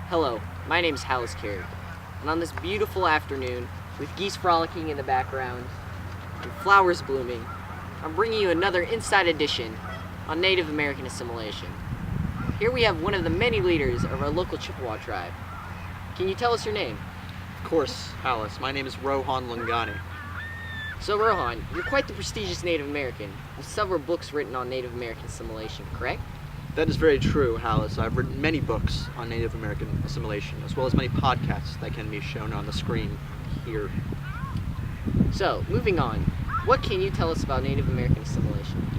Hello, my name is Hallis Carey, and on this beautiful afternoon, with geese frolicking in the background and flowers blooming, I'm bringing you another Inside Edition on Native American assimilation. Here we have one of the many leaders of our local Chippewa tribe. Can you tell us your name? Of course, Alice. My name is Rohan Lungani. So Rohan, you're quite the prestigious Native American, with several books written on Native American assimilation, correct? That is very true, Alice. I've written many books on Native American assimilation, as well as many podcasts that can be shown on the screen here. So, moving on, what can you tell us about Native American assimilation?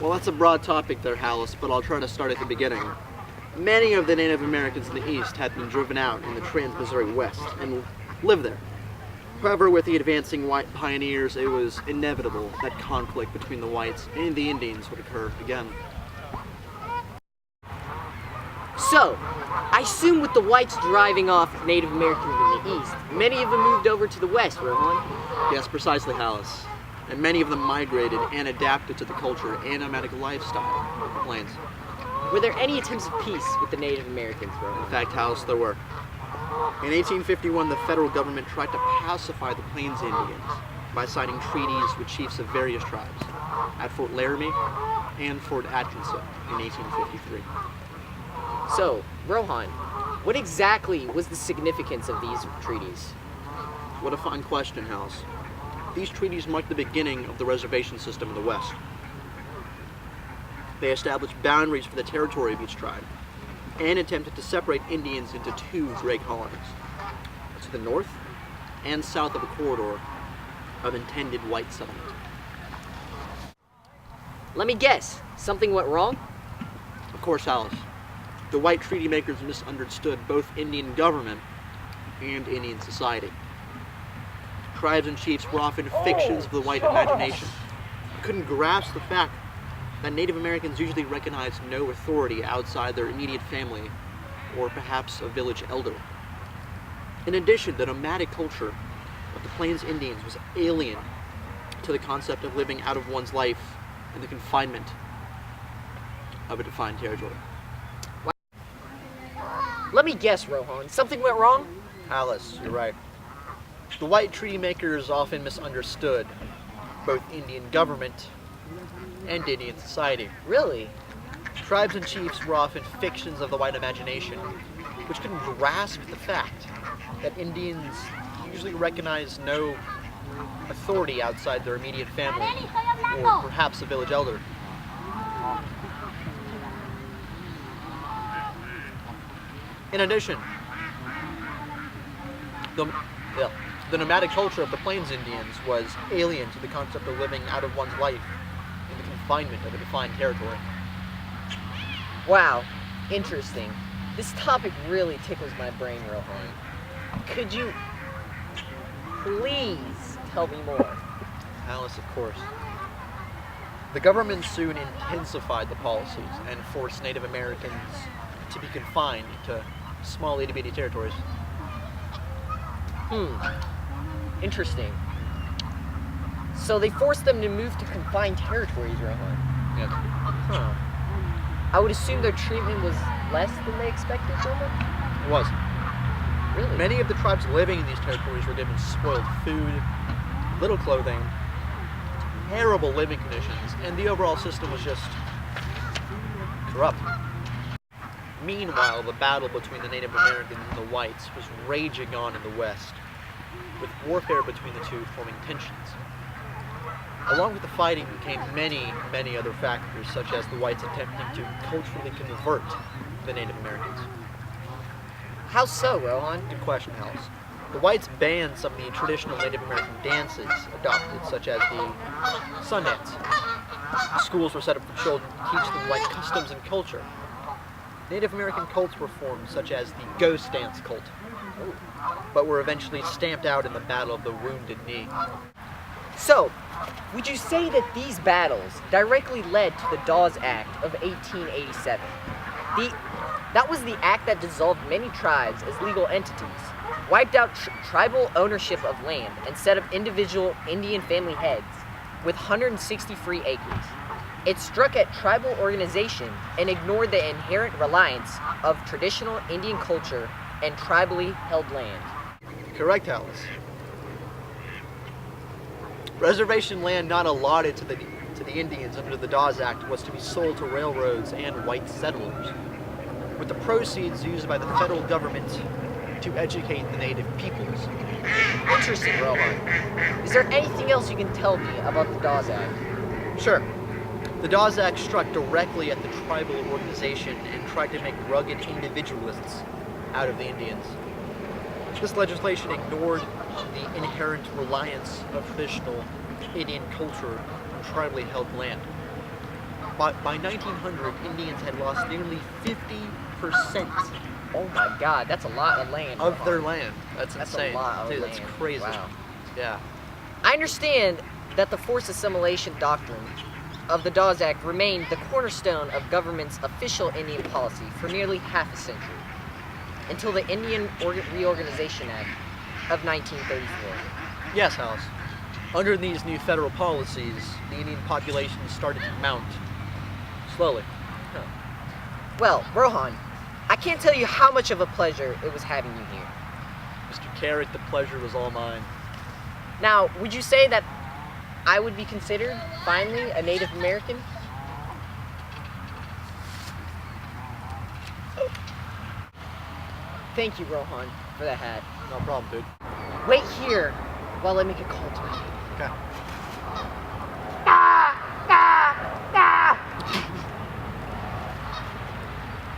Well, that's a broad topic there, Alice, but I'll try to start at the beginning. Many of the Native Americans in the East had been driven out in the Trans-Missouri West and lived there. However, with the advancing white pioneers, it was inevitable that conflict between the whites and the Indians would occur again. So, I assume with the whites driving off Native Americans in the East, many of them moved over to the West, Rohan? Yes, precisely, Alice. And many of them migrated and adapted to the culture and nomadic lifestyle of the plains. Were there any attempts of peace with the Native Americans, Rohan? In fact, Alice, there were. In 1851, the federal government tried to pacify the Plains Indians by signing treaties with chiefs of various tribes at Fort Laramie and Fort Atkinson in 1853. So, Rohan, what exactly was the significance of these treaties? What a fine question, Alice. These treaties marked the beginning of the reservation system in the West. They established boundaries for the territory of each tribe and attempted to separate Indians into two great colonies, to the north and south of a corridor of intended white settlement. Let me guess, something went wrong? Of course, Alice. The white treaty makers misunderstood both Indian government and Indian society. Tribes and chiefs were often fictions of the white imagination. They couldn't grasp the fact that Native Americans usually recognized no authority outside their immediate family or perhaps a village elder. In addition, the nomadic culture of the Plains Indians was alien to the concept of living out of one's life in the confinement of a defined territory. Let me guess, Rohan, something went wrong? Alice, you're right. The white treaty makers often misunderstood both Indian government and Indian society. Really? Tribes and chiefs were often fictions of the white imagination, which couldn't grasp the fact that Indians usually recognize no authority outside their immediate family, or perhaps a village elder. In addition, the nomadic culture of the Plains Indians was alien to the concept of living out of one's life in the confinement of a defined territory. Wow, interesting. This topic really tickles my brain, Rohan. Could you please tell me more? Alice, of course. The government soon intensified the policies and forced Native Americans to be confined to small itty-bitty territories. Interesting. So they forced them to move to confined territories, Rohan? Yes. Huh. I would assume their treatment was less than they expected, Rohan? It was. Really? Many of the tribes living in these territories were given spoiled food, little clothing, terrible living conditions, and the overall system was just corrupt. Meanwhile, the battle between the Native Americans and the whites was raging on in the West, with warfare between the two forming tensions. Along with the fighting came many, many other factors, such as the whites attempting to culturally convert the Native Americans. How so, Rohan? Good question, Alice. The whites banned some of the traditional Native American dances adopted, such as the Sundance. Schools were set up for children to teach them white customs and culture. Native American cults were formed, such as the Ghost Dance cult, but were eventually stamped out in the Battle of the Wounded Knee. So, would you say that these battles directly led to the Dawes Act of 1887? That was the act that dissolved many tribes as legal entities, wiped out tribal ownership of land, and set up individual Indian family heads with 160 free acres. It struck at tribal organization and ignored the inherent reliance of traditional Indian culture and tribally held land. Correct, Alice. Reservation land not allotted to the Indians under the Dawes Act was to be sold to railroads and white settlers, with the proceeds used by the federal government to educate the native peoples. Interesting, Rohan. Is there anything else you can tell me about the Dawes Act? Sure. The Dawes Act struck directly at the tribal organization and tried to make rugged individualists out of the Indians. This legislation ignored the inherent reliance of traditional Indian culture on tribally held land. By 1900, Indians had lost nearly 50% Oh my god, that's a lot of land. of Rohan. their land. That's insane. a lot of Dude, land. that's crazy. Wow. Yeah. I understand that the forced assimilation doctrine of the Dawes Act remained the cornerstone of government's official Indian policy for nearly half a century, until the Indian Reorganization Act of 1934. Yes, Alice. Under these new federal policies, the Indian population started to mount slowly. Well, Rohan, I can't tell you how much of a pleasure it was having you here. Mr. Carrot, the pleasure was all mine. Now, would you say that I would be considered, finally, a Native American? Thank you, Rohan, for that hat. No problem, dude. Wait here while I make a call to him. Okay.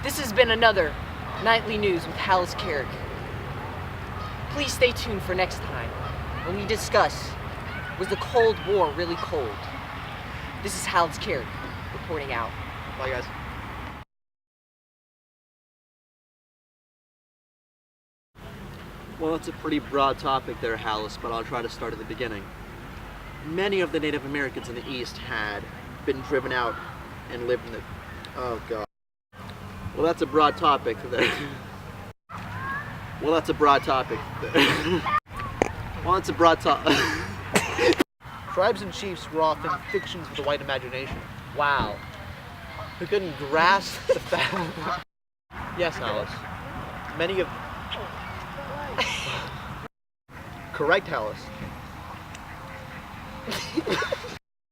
This has been another Nightly News with Hallis Carrick. Please stay tuned for next time when we discuss, was the Cold War really cold? This is Hallis Carrick reporting out. Bye, guys. Well, it's a pretty broad topic there, Hallis, but I'll try to start at the beginning. Many of the Native Americans in the East had been driven out and lived in the... Oh, God. Well, that's a broad topic there. Well, that's a broad topic. Well, it's a broad topic. Tribes and chiefs were often fictions of the white imagination, Wow. who couldn't grasp the fact... Yes, Alice. Many of... Correct, Alice.